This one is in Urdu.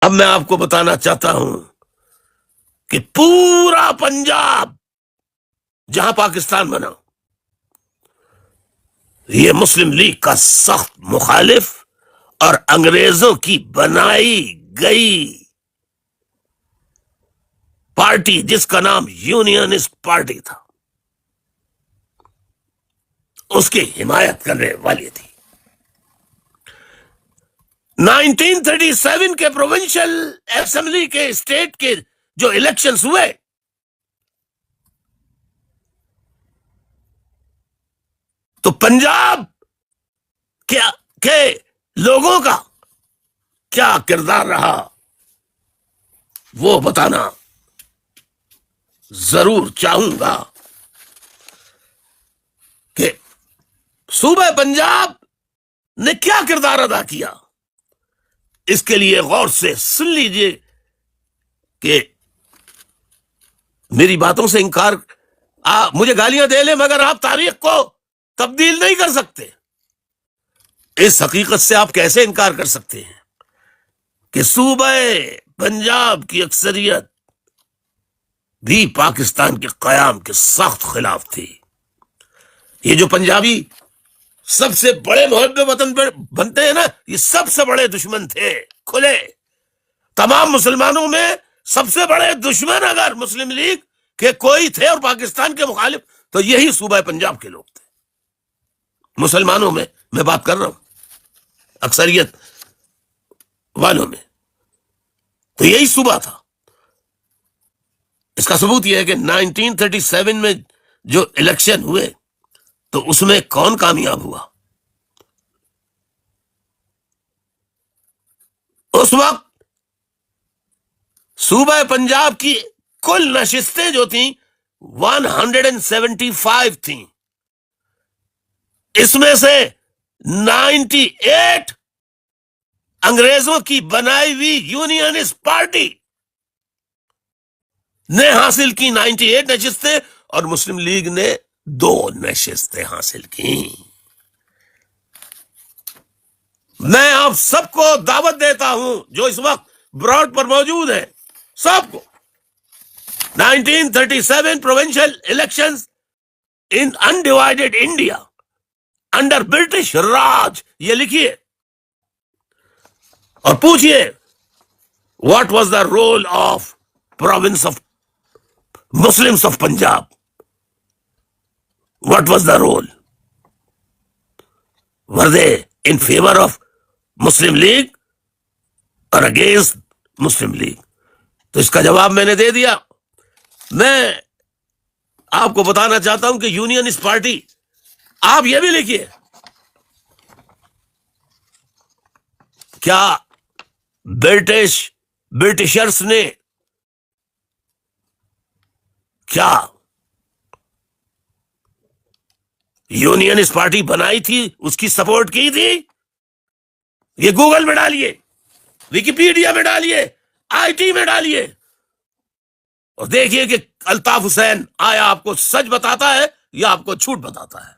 اب میں آپ کو بتانا چاہتا ہوں کہ پورا پنجاب جہاں پاکستان بنا یہ مسلم لیگ کا سخت مخالف اور انگریزوں کی بنائی گئی پارٹی جس کا نام یونینسٹ پارٹی تھا اس کی حمایت کرنے والی تھی۔ 1937 کے پروونشل اسمبلی کے اسٹیٹ کے جو الیکشنز ہوئے تو پنجاب کے لوگوں کا کیا کردار رہا وہ بتانا ضرور چاہوں گا کہ صوبہ پنجاب نے کیا کردار ادا کیا۔ اس کے لیے غور سے سن لیجئے کہ میری باتوں سے انکار مجھے گالیاں دے لیں مگر آپ تاریخ کو تبدیل نہیں کر سکتے۔ اس حقیقت سے آپ کیسے انکار کر سکتے ہیں کہ صوبہ پنجاب کی اکثریت بھی پاکستان کے قیام کے سخت خلاف تھی۔ یہ جو پنجابی سب سے بڑے محب وطن بنتے ہیں نا، یہ سب سے بڑے دشمن تھے کھلے۔ تمام مسلمانوں میں سب سے بڑے دشمن اگر مسلم لیگ کے کوئی تھے اور پاکستان کے مخالف تو یہی صوبہ پنجاب کے لوگ تھے۔ مسلمانوں میں بات کر رہا ہوں، اکثریت والوں میں تو یہی صوبہ تھا۔ اس کا ثبوت یہ ہے کہ 1937 میں جو الیکشن ہوئے تو اس میں کون کامیاب ہوا؟ اس وقت صوبہ پنجاب کی کل نشستیں جو تھیں 175 تھیں، اس میں سے 98 انگریزوں کی بنائی ہوئی یونینسٹ پارٹی نے حاصل کی 98 نشستیں اور مسلم لیگ نے 2 نشستیں حاصل کی۔ میں آپ سب کو دعوت دیتا ہوں جو اس وقت براڈ پر موجود ہیں، سب کو 1937 provincial elections in undivided India under British راج یہ لکھیے اور پوچھئے what was the role of province of Muslims of Punjab? What was the role? Were they in favor of Muslim League or against Muslim League? تو اس کا جواب میں نے دے دیا۔ میں آپ کو بتانا چاہتا ہوں کہ یونینسٹ پارٹی، آپ یہ بھی لکھیے، کیا برٹشرز نے کیا یونینسٹ پارٹی بنائی تھی، اس کی سپورٹ کی تھی؟ یہ گوگل میں ڈالیے، ویکیپیڈیا میں ڈالیے، آئی ٹی میں ڈالیے اور دیکھیے کہ الطاف حسین آیا آپ کو سچ بتاتا ہے یا آپ کو جھوٹ بتاتا ہے۔